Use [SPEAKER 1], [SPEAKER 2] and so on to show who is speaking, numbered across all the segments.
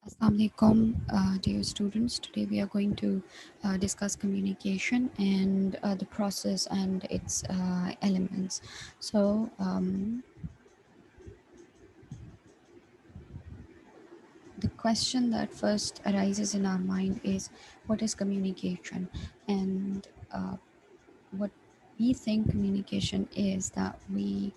[SPEAKER 1] Assalamu alaikum, dear students. Today we are going to discuss communication and the process and its elements. So, the question that first arises in our mind is what is communication? And what we think communication is, that we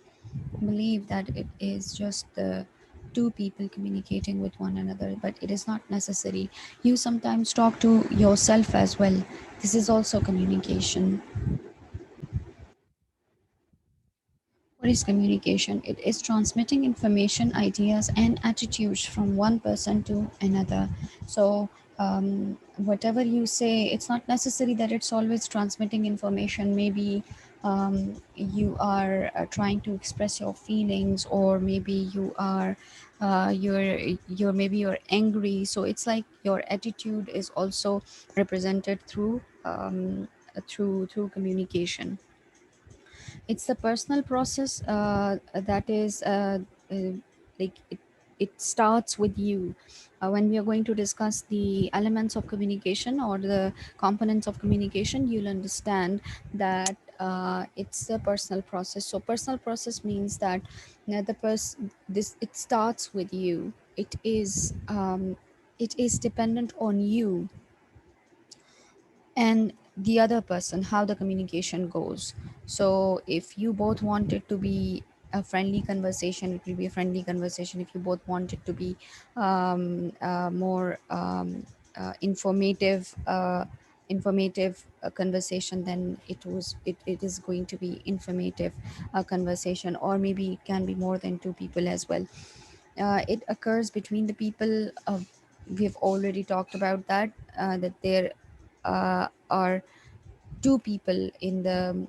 [SPEAKER 1] believe that it is just the two people communicating with one another, but it is not necessary. You sometimes talk to yourself as well. This is also communication. What is communication? It is transmitting information, ideas, and attitudes from one person to another. So, whatever you say, it's not necessary that it's always transmitting information. Maybe you are trying to express your feelings, or maybe you are you're angry. So it's like your attitude is also represented through communication. It's the personal process that is like it starts with you. When we are going to discuss the elements of communication or the components of communication, you'll understand that it's a personal process. So personal process means that the person, this, it starts with you. It is dependent on you and the other person, how the communication goes. So if you both want it to be a friendly conversation, it will be a friendly conversation. If you both want it to be more informative conversation, then it is going to be informative conversation. Or maybe it can be more than two people as well. It occurs between the people. We've already talked about that, that there are two people in the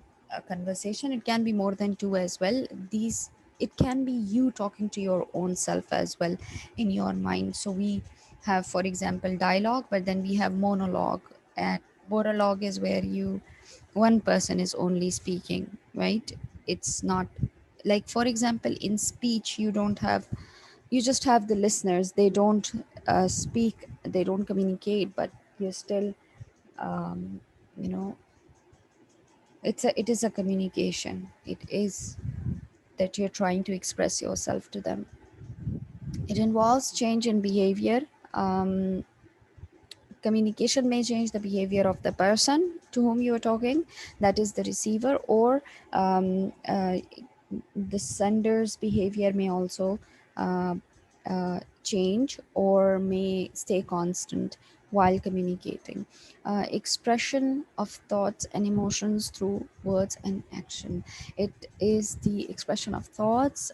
[SPEAKER 1] conversation. It can be more than two as well. These, it can be you talking to your own self as well in your mind. So we have, for example, dialogue, but then we have monologue. And monologue is where you, one person is only speaking, right? It's not like, for example, in speech, you don't have, you just have the listeners. They don't speak, they don't communicate, but you're still um, you know it is a communication. It is that you're trying to express yourself to them. It involves change in behavior. um, Communication may change the behavior of the person to whom you are talking, that is the receiver, or the sender's behavior may also uh, change or may stay constant while communicating. Expression of thoughts and emotions through words and action. It is the expression of thoughts,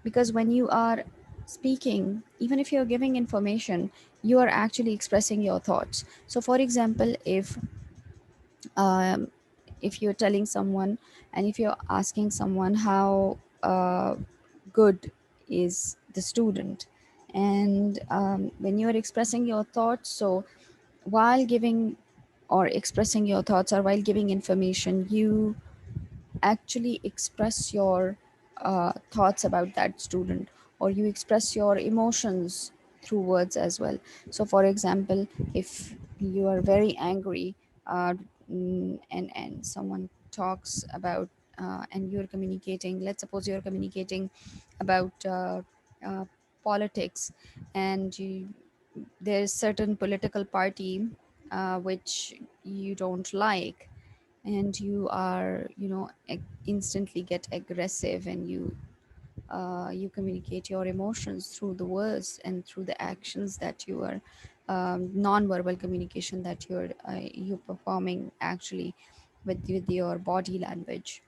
[SPEAKER 1] because when you are speaking, even if you're giving information, you are actually expressing your thoughts. So, for example, um, if you're telling someone, and if you're asking someone how good is the student, and when you're expressing your thoughts, so while giving or expressing your thoughts, or while giving information, you actually express your thoughts about that student, or you express your emotions through words as well. So for example, if you are very angry, uh, and someone talks about and you're communicating, let's suppose you're communicating about uh, politics, and there's certain political party which you don't like, and you are, instantly get aggressive, and you communicate your emotions through the words and through the actions that you are, non-verbal communication that you're performing actually with your body language.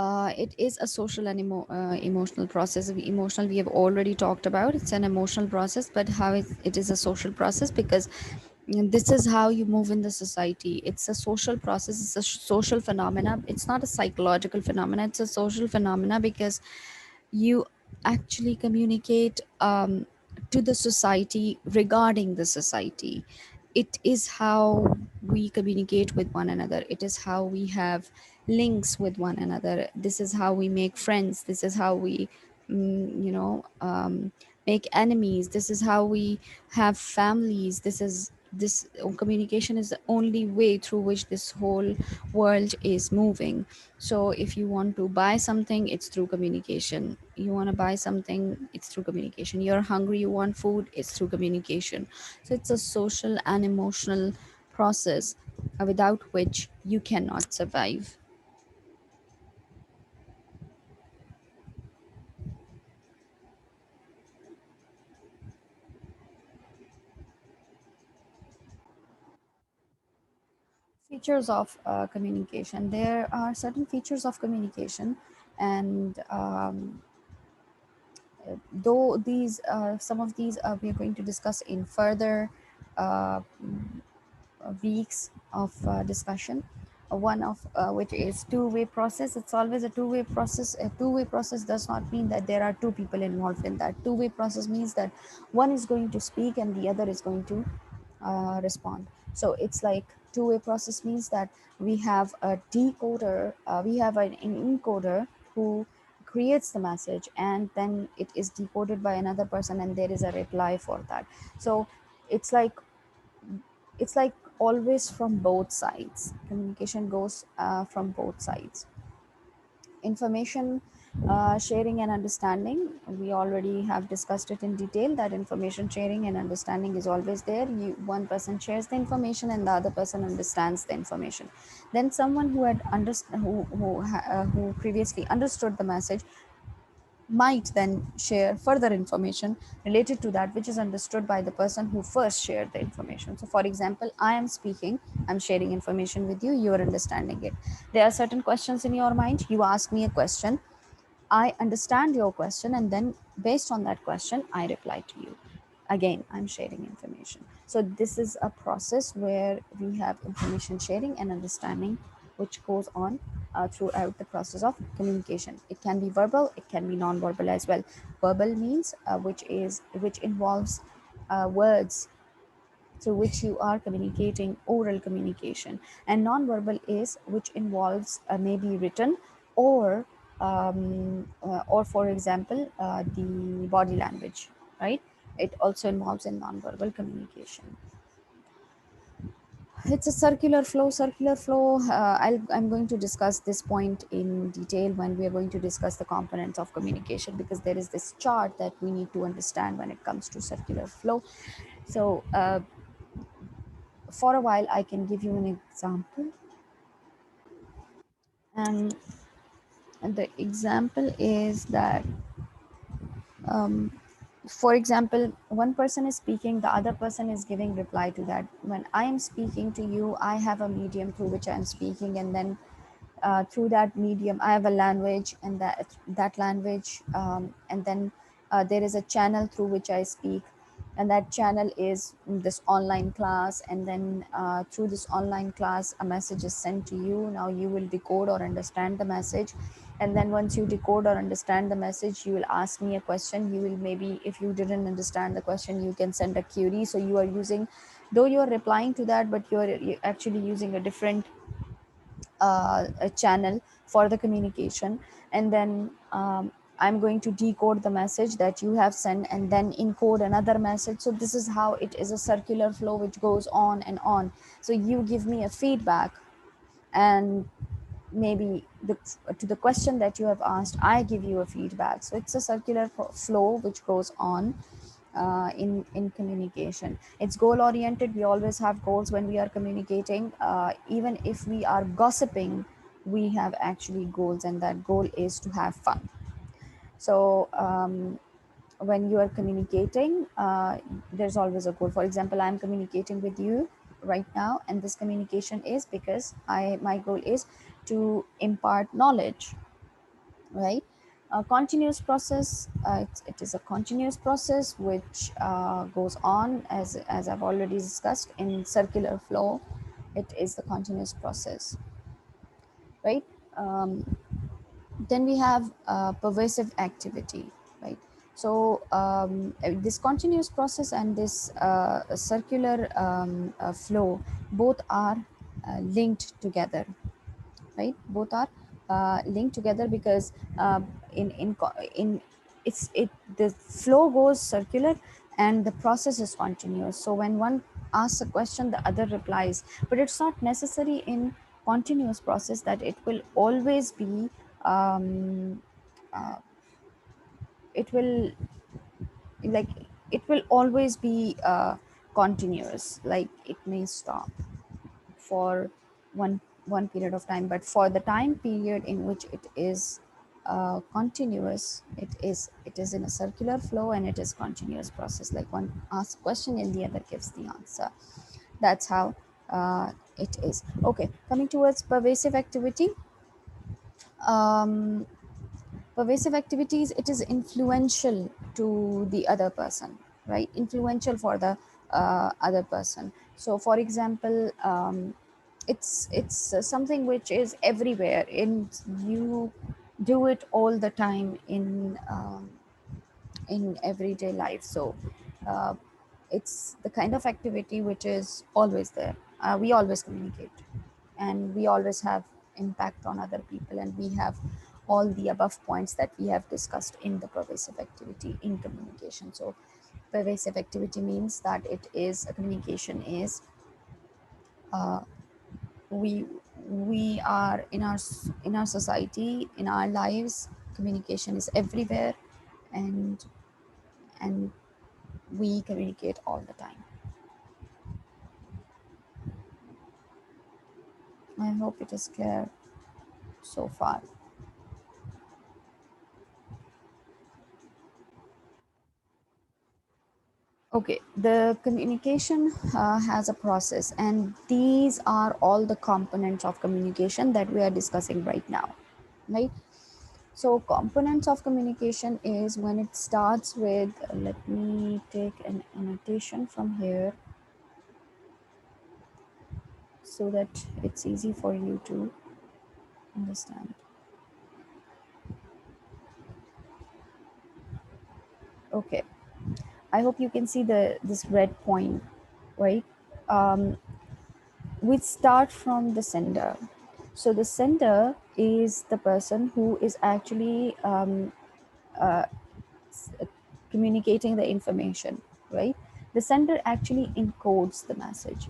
[SPEAKER 1] It is a social and emotional process. Emotional, we have already talked about. It's an emotional process, but how it is a social process, because this is how you move in the society. It's a social process. It's a social phenomena. It's not a psychological phenomena. It's a social phenomena, because you actually communicate to the society regarding the society. It is how we communicate with one another. It is how we have links with one another. This is how we make friends. This is how we, mm, you know um, make enemies. This is how we have families. This communication is the only way through which this whole world is moving. So if you want to buy something, it's through communication. You want to buy something, it's through communication. You're hungry, you want food, it's through communication. So it's a social and emotional process, without which you cannot survive. Features of communication. There are certain features of communication, and though these some of these we are going to discuss in further uh, weeks of discussion. One of which is two-way process. It's always a two-way process. A two-way process does not mean that there are two people involved in that. Two-way process means that one is going to speak and the other is going to respond. So it's like two-way process means that we have a decoder, we have an encoder who creates the message, and then it is decoded by another person and there is a reply for that. So it's like it's like always from both sides. Communication goes from both sides. Information sharing and understanding, we already have discussed it in detail, that information sharing and understanding is always there. One person shares the information and the other person understands the information. Then someone who had who previously understood the message might then share further information related to that which is understood by the person who first shared the information. So for example, I am speaking, I'm sharing information with you, you are understanding it. There are certain questions in your mind, you ask me a question, I understand your question, and then based on that question, I reply to you. Again, I'm sharing information. So, this is a process where we have information sharing and understanding, which goes on throughout the process of communication. It can be verbal, it can be non-verbal as well. Verbal means which involves words through which you are communicating, oral communication. And non-verbal is which involves maybe written or for example the body language, right? It also involves in non-verbal communication. It's a circular flow. I'm going to discuss this point in detail when we are going to discuss the components of communication, because there is this chart that we need to understand when it comes to circular flow. So for a while I can give you an example, and the example is that um, for example, one person is speaking, the other person is giving reply to that. When I am speaking to you, I have a medium through which I am speaking, and then through that medium I have a language, and that language and then there is a channel through which I speak, and that channel is this online class, and then through this online class a message is sent to you. Now you will decode or understand the message, and then once you decode or understand the message, you will ask me a question. You will, maybe if you didn't understand the question, you can send a query. So you are using, though you are replying to that, but you're actually using a different a channel for the communication. And then I'm going to decode the message that you have sent and then encode another message. So this is how it is, a circular flow which goes on and on. So you give me a feedback, and maybe to the question that you have asked, I give you a feedback. So it's a circular flow which goes on in communication. It's goal oriented. We always have goals when we are communicating. Even if we are gossiping, we have actually goals, and that goal is to have fun. So when you are communicating, there's always a goal. For example, I'm communicating with you right now, and this communication is because my goal is to impart knowledge, right? A continuous process. It is a continuous process which goes on, as I've already discussed in circular flow. It is the continuous process, right? Um, then we have pervasive activity, right? So this continuous process and this circular flow, both are linked together, right? Both are linked together because in it the flow goes circular and the process is continuous. So when one asks a question, the other replies, but it's not necessary in continuous process that it will always be um, uh, it will like it will always be continuous. Like it may stop for one period of time, but for the time period in which it is continuous, it is in a circular flow and it is continuous process. Like one asks question and the other gives the answer. That's how it is. Okay, coming towards pervasive activity. um, Pervasive activities, it is influential to the other person, right? Influential for the other person. So for example, it's something which is everywhere and you do it all the time in everyday life. So uh, it's the kind of activity which is always there. We always communicate and we always have impact on other people, and we have all the above points that we have discussed in the pervasive activity in communication. So pervasive activity means that it is a communication is uh, we we are in our society, in our lives, communication is everywhere, and and we communicate all the time. I hope it is clear so far. Okay, the communication has a process, and these are all the components of communication that we are discussing right now, right? So, components of communication is when it starts with, let me take an annotation from here so that it's easy for you to understand. Okay, I hope you can see this red point, right? Um, we start from the sender. So the sender is the person who is actually uh, communicating the information, right? The sender actually encodes the message.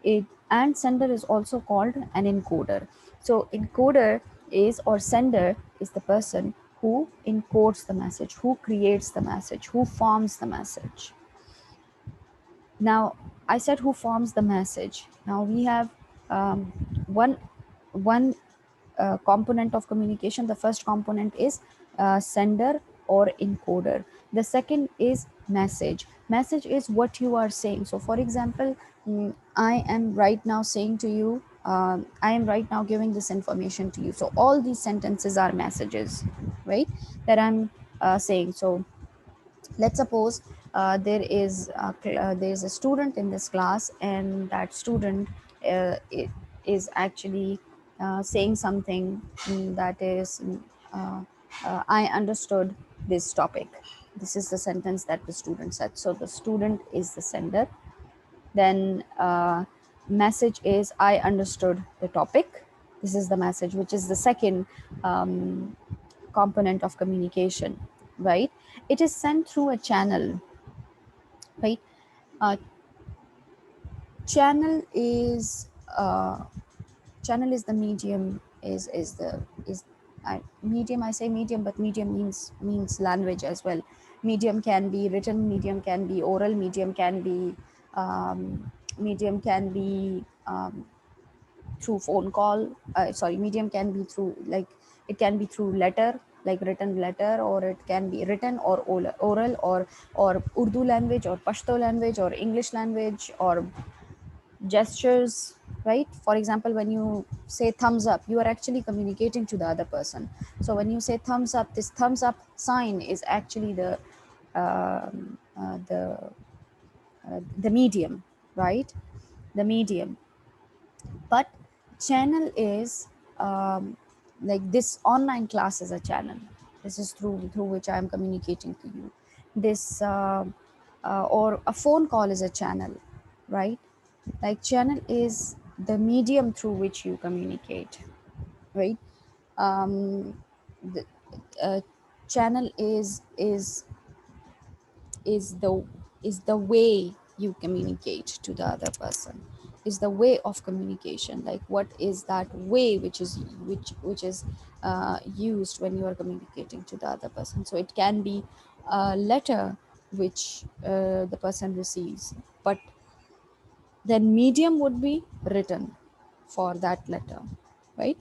[SPEAKER 1] It and sender is also called an encoder. So encoder is, or sender is, the person who encodes the message, who creates the message, who forms the message. Now, I said who forms the message. Now we have um, one one component of communication. The first component is sender or encoder. The second is message. Message is what you are saying. So, for example, I am right now saying to you, I am right now giving this information to you. So, all these sentences are messages, right? That I'm saying. So, let's suppose there is a student in this class, and that student is actually saying something that is I understood this topic. This is the sentence that the student said. So the student is the sender. Then message is I understood the topic. This is the message, which is the second um, component of communication, right? It is sent through a channel, right? uh, channel is uh, channel is the medium, is the is medium. I say medium, but medium means language as well. Medium can be written, medium can be oral, medium can be medium can be through phone call. Sorry, medium can be through, like, it can be through letter, like written letter, or it can be written or oral, or Urdu language, or Pashto language, or English language, or gestures, right? For example, when you say thumbs up, you are actually communicating to the other person. So when you say thumbs up, this thumbs up sign is actually um, uh, the the medium, right? The medium. But channel is like this online class is a channel. This is through which I am communicating to you. This or a phone call is a channel, right? Like channel is the medium through which you communicate, right? um, the, uh, channel is the is the way you communicate to the other person, is the way of communication. Like what is that way which is used when you are communicating to the other person. So it can be a letter which the person receives, but then medium would be written for that letter, right?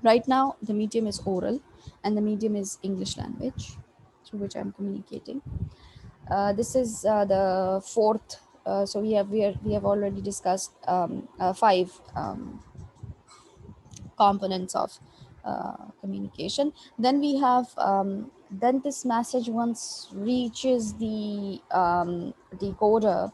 [SPEAKER 1] Right now the medium is oral and the medium is English language through which I'm communicating. This is the fourth. So we have already discussed five components of communication. Then we have then this message once reaches the decoder,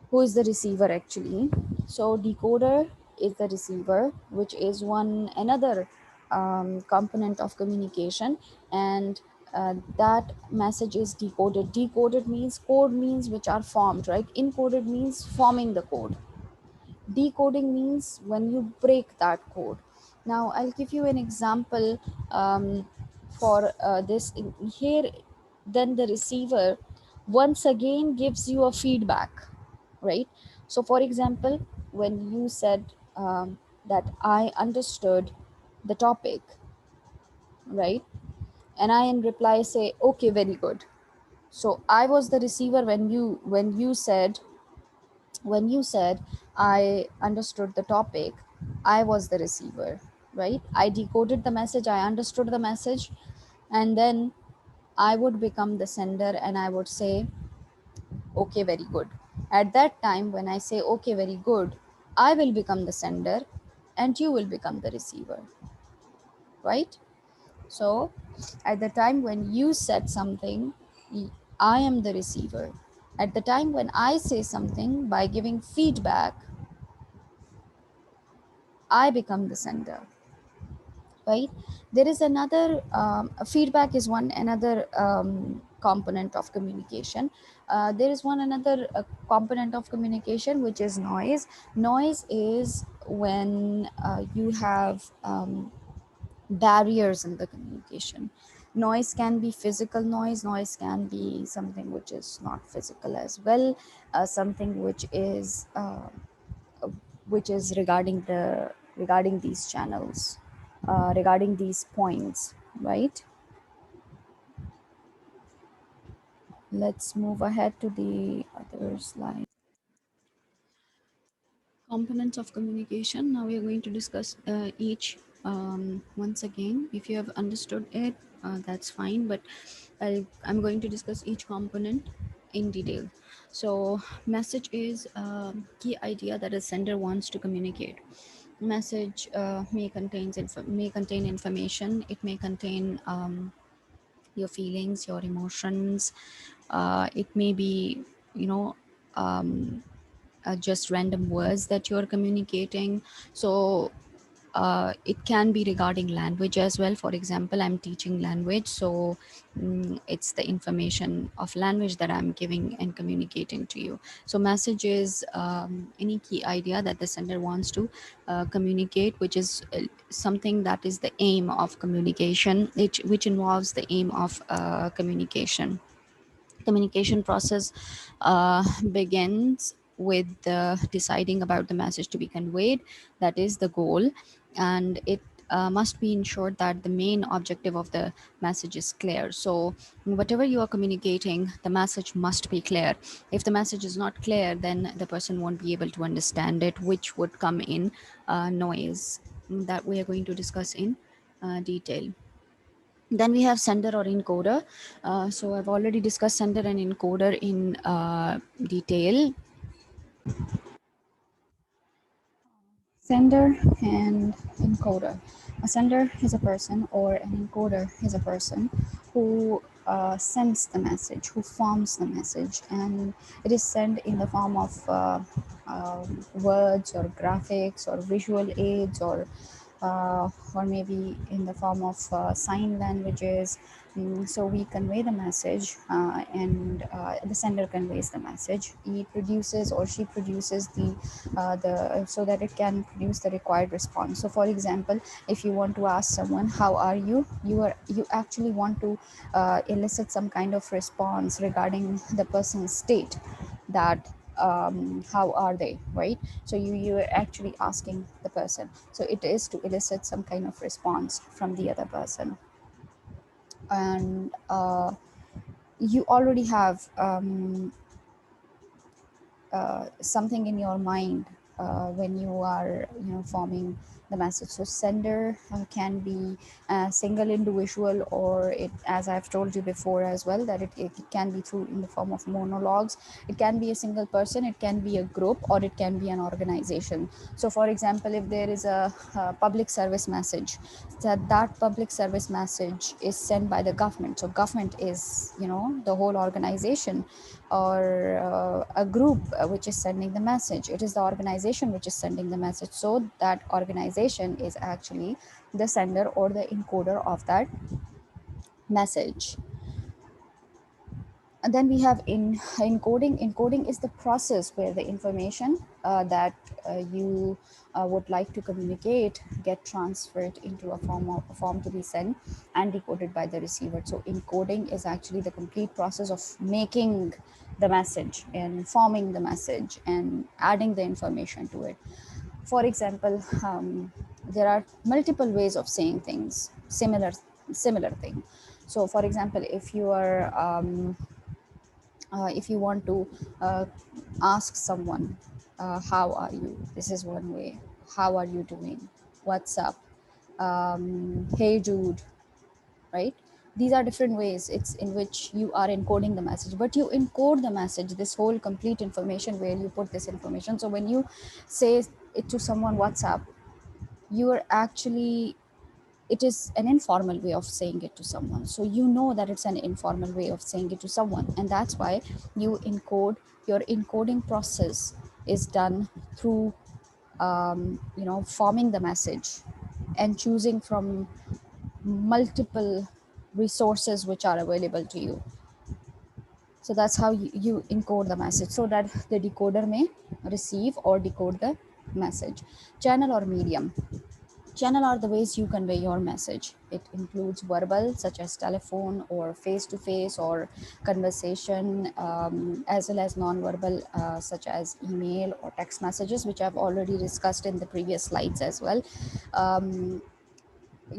[SPEAKER 1] who is the receiver actually. So decoder is the receiver, which is one another component of communication, and that message is decoded. Decoded means code means which are formed, right? Encoded means forming the code. Decoding means when you break that code. Now I'll give you an example for this here. Then the receiver once again gives you a feedback, right? So for example, when you said that I understood the topic, right, and I in reply say okay, very good. So I was the receiver when you said I understood the topic. I was the receiver, right? I decoded the message, I understood the message, and then I would become the sender and I would say okay, very good. At that time when I say okay, very good, I will become the sender and you will become the receiver, right? So at the time when you said something, I am the receiver. At the time when I say something, by giving feedback, I become the sender, right? There is another feedback is one another component of communication. There is one another component of communication, which is noise. Noise is when you have barriers in the communication. Noise can be physical noise, noise can be something which is not physical as well, something which is regarding these channels, regarding these points, right? Let's move ahead to the other slide. Components of communication. Now we are going to discuss each once again. If you have understood it, that's fine, but I'm going to discuss each component in detail. So message is a key idea that a sender wants to communicate. Message may contain information. It may contain your feelings, your emotions. It may be, you know, um, just random words that you're communicating. So it can be regarding language as well. For example, I'm teaching language, so it's the information of language that I'm giving and communicating to you. So message is any key idea that the sender wants to communicate, which is something that is the aim of communication, which involves the aim of communication process begins with deciding about the message to be conveyed. That is the goal, and it must be ensured that the main objective of the message is clear. So whatever you are communicating, the message must be clear. If the message is not clear, then the person won't be able to understand it, which would come in noise, that we are going to discuss in detail. Then we have sender or encoder. So I've already discussed sender and encoder in detail. Sender and encoder. A sender is a person, or an encoder is a person who sends the message, who forms the message, and it is sent in the form of words or graphics or visual aids or or maybe in the form of sign languages. So we convey the message, and the sender conveys the message. He produces or she produces the so that it can produce the required response. So, for example, if you want to ask someone how are you, you actually want to elicit some kind of response regarding the person's state, that how are they, right? So you're actually asking the person, so it is to elicit some kind of response from the other person. And you already have something in your mind when you are, forming the message. So sender can be a single individual, or it, as I've told you before as well, that it can be through in the form of monologues. It can be a single person, it can be a group, or it can be an organization. So for example, if there is a public service message, that public service message is sent by the government. So government is, the whole organization, or a group which is sending the message. It is the organization which is sending the message. So that organization is actually the sender or the encoder of that message. And then we have in encoding. Encoding is the process where the information that you would like to communicate get transferred into a form to be sent and decoded by the receiver. So encoding is actually the complete process of making the message and forming the message and adding the information to it. For example, there are multiple ways of saying things, similar thing. So for example, if you want to uh, ask someone, how are you, this is one way. How are you doing, what's up, hey dude, right? These are different ways it's in which you are encoding the message, but you encode the message, this whole complete information, where you put this information. So when you say it to someone, what's up, you are actually, it is an informal way of saying it to someone. So you know that it's an informal way of saying it to someone, and that's why you encode. Your encoding process is done through forming the message and choosing from multiple resources which are available to you. So that's how you encode the message, so that the decoder may receive or decode the message. Channel or medium. Channel are the ways you convey your message. It includes verbal, such as telephone or face to face or conversation, as well as non-verbal, such as email or text messages, which I've already discussed in the previous slides as well.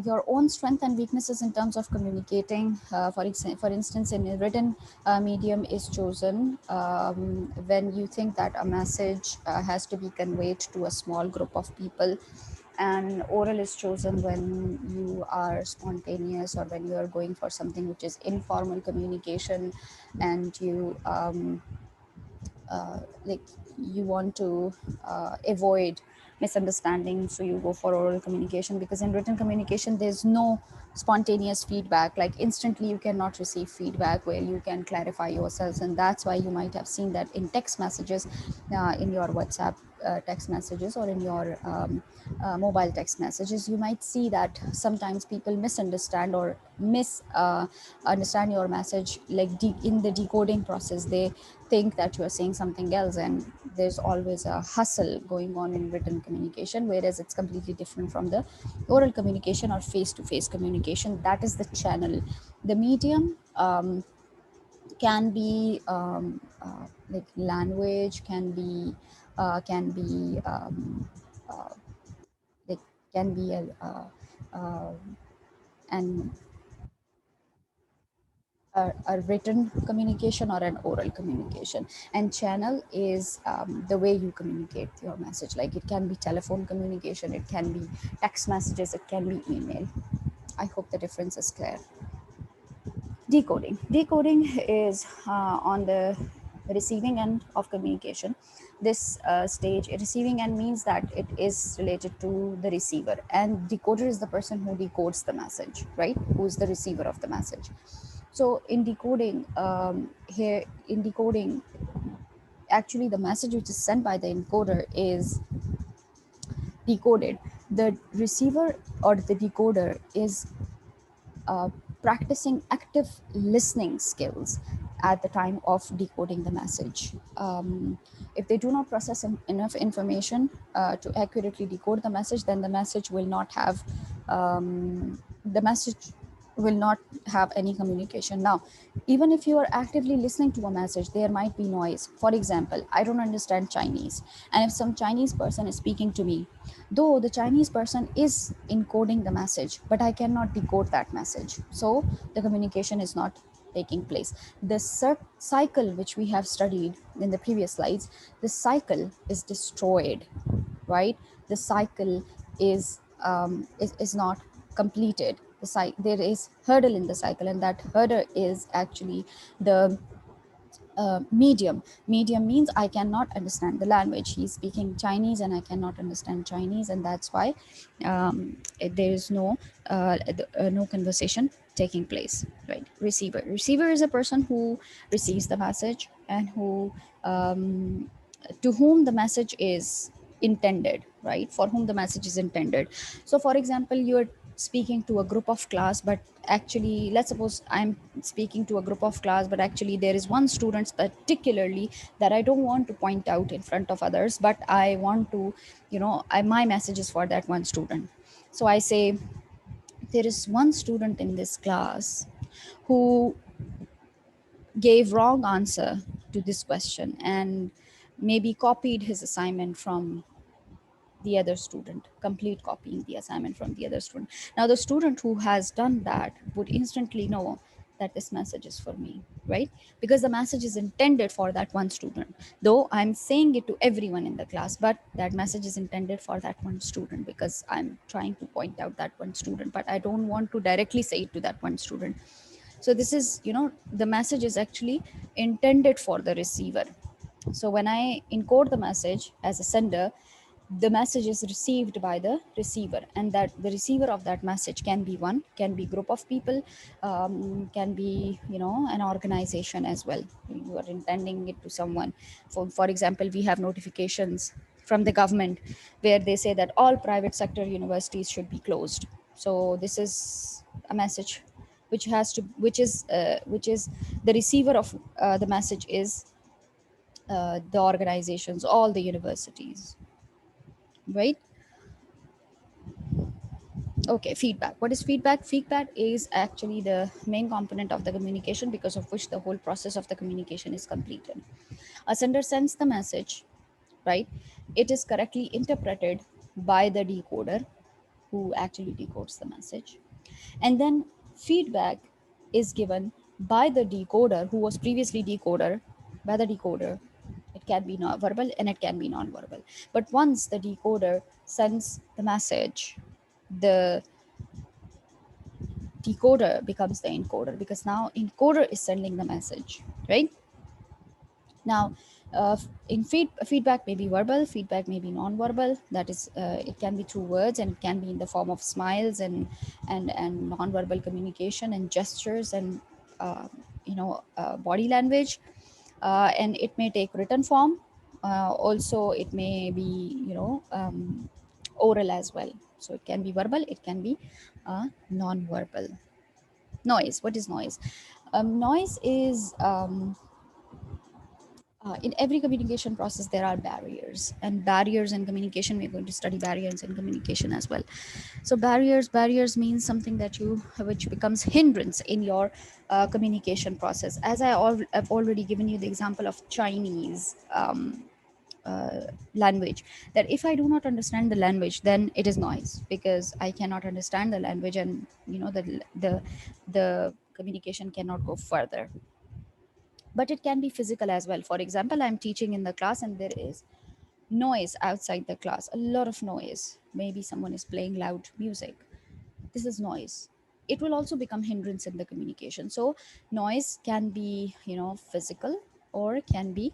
[SPEAKER 1] Your own strength and weaknesses in terms of communicating. For instance, in a written medium is chosen when you think that a message has to be conveyed to a small group of people, and oral is chosen when you are spontaneous, or when you are going for something which is informal communication, and like you want to avoid misunderstanding, so you go for oral communication. Because in written communication there's no spontaneous feedback, like instantly you cannot receive feedback where you can clarify yourselves. And that's why you might have seen that in text messages, in your WhatsApp text messages, or in your mobile text messages, you might see that sometimes people misunderstand or understand your message, like in the decoding process they think that you are saying something else, and there's always a hustle going on in written communication, whereas it's completely different from the oral communication or face-to-face communication. That is the channel. The medium can be like language, can be uh, like can be uh, an a written communication or an oral communication. And channel is the way you communicate your message, like it can be telephone communication, it can be text messages, it can be email. I hope the difference is clear. Decoding is on the receiving end of communication. This stage, receiving end means that it is related to the receiver, and decoder is the person who decodes the message, right? Who's the receiver of the message. So in decoding, actually the message which is sent by the encoder is decoded. The receiver or the decoder is uh, practicing active listening skills at the time of decoding the message. If they do not process enough information to accurately decode the message, then the message will not have any communication. Now, even if you are actively listening to a message, there might be noise. For example, I don't understand Chinese, and if some Chinese person is speaking to me, though the Chinese person is encoding the message, but I cannot decode that message, so the communication is not taking place. The cycle which we have studied in the previous slides, the cycle is destroyed, right? The cycle is not completed. There is hurdle in the cycle, and that hurdle is actually the medium means I cannot understand the language. He's speaking Chinese and I cannot understand Chinese, and that's why there is no conversation taking place, right? Receiver is a person who receives the message and who to whom the message is intended, right? For whom the message is intended. So for example, you're speaking to a group of class, but actually, let's suppose I'm speaking to a group of class, but actually there is one student particularly that I don't want to point out in front of others, but I want to, my message is for that one student. So I say, there is one student in this class who gave wrong answer to this question and maybe copied his assignment from the other student, complete copying the assignment from the other student. Now, the student who has done that would instantly know that this message is for me, right? Because the message is intended for that one student. Though I'm saying it to everyone in the class, but that message is intended for that one student because I'm trying to point out that one student, but I don't want to directly say it to that one student. So this is, the message is actually intended for the receiver. So when I encode the message as a sender, the message is received by the receiver, and that the receiver of that message can be one, can be group of people, can be, an organization as well. You are intending it to someone. For example, we have notifications from the government where they say that all private sector universities should be closed. So this is a message which is the receiver of the message is the organizations, all the universities, right? Okay, feedback. What is feedback? Feedback is actually the main component of the communication because of which the whole process of the communication is completed. A sender sends the message, right? It is correctly interpreted by the decoder who actually decodes the message. And then feedback is given by the decoder who was previously decoder, by the decoder. It can be non verbal and it can be non verbal. But once the decoder sends the message, the decoder becomes the encoder because now encoder is sending the message, right? Now, feedback may be verbal, feedback may be non-verbal. That is, it can be through words and it can be in the form of smiles and non-verbal communication and gestures and body language. And it may take written form. Also, it may be oral as well. So it can be verbal, it can be non-verbal. Noise. What is noise? Noise is in every communication process there are barriers, and barriers in communication, we're going to study barriers in communication as well. So barriers means something that you which becomes hindrance in your communication process. As I've already given you the example of Chinese language, that if I do not understand the language, then it is noise because I cannot understand the language, and the communication cannot go further. But it can be physical as well. For example, I'm teaching in the class and there is noise outside the class, a lot of noise. Maybe someone is playing loud music. This is noise. It will also become hindrance in the communication. So noise can be, physical, or can be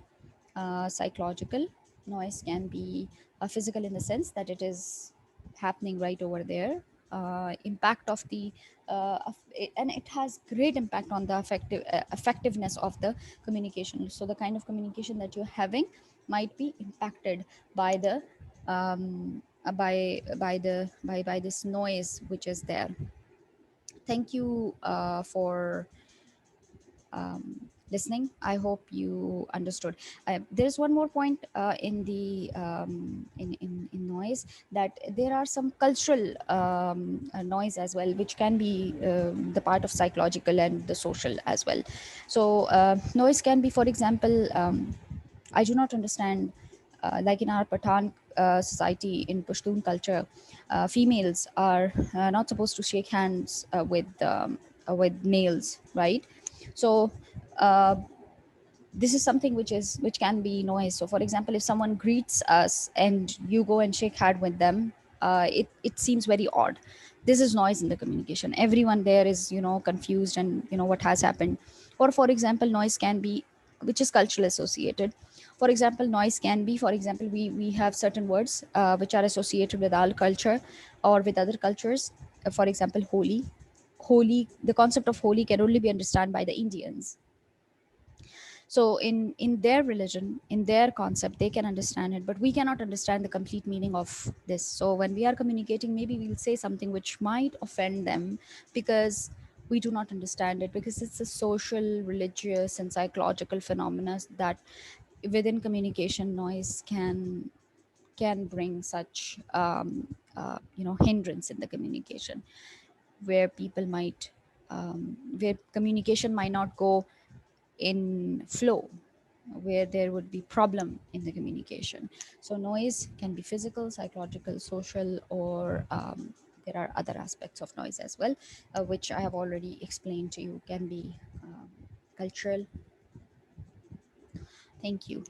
[SPEAKER 1] psychological. Noise can be physical in the sense that it is happening right over there. Impact of the and it has great impact on the effectiveness of the communication. So the kind of communication that you're having might be impacted by the by this noise which is there. Thank you for listening. I hope you understood. There's one more point in the in noise, that there are some cultural noise as well, which can be the part of psychological and the social as well. So noise can be, for example, I do not understand. Like in our Pathan society, in Pashtun culture, females are not supposed to shake hands with males, right? So uh, this is something which can be noise. So for example, if someone greets us and you go and shake hand with them, it seems very odd. This is noise in the communication. Everyone there is, confused, and what has happened. Or for example, noise can be, which is cultural associated. For example, noise can be, for example, we have certain words which are associated with our culture or with other cultures. For example, holy, the concept of holy can only be understood by the Indians. So in their religion, in their concept, they can understand it, but we cannot understand the complete meaning of this. So when we are communicating, maybe we'll say something which might offend them, because we do not understand it, because it's a social, religious, and psychological phenomena that within communication, noise can bring such hindrance in the communication, where people might where communication might not go in flow, where there would be problem in the communication. So noise can be physical, psychological, social, or there are other aspects of noise as well, which I have already explained to you, can be cultural. Thank you.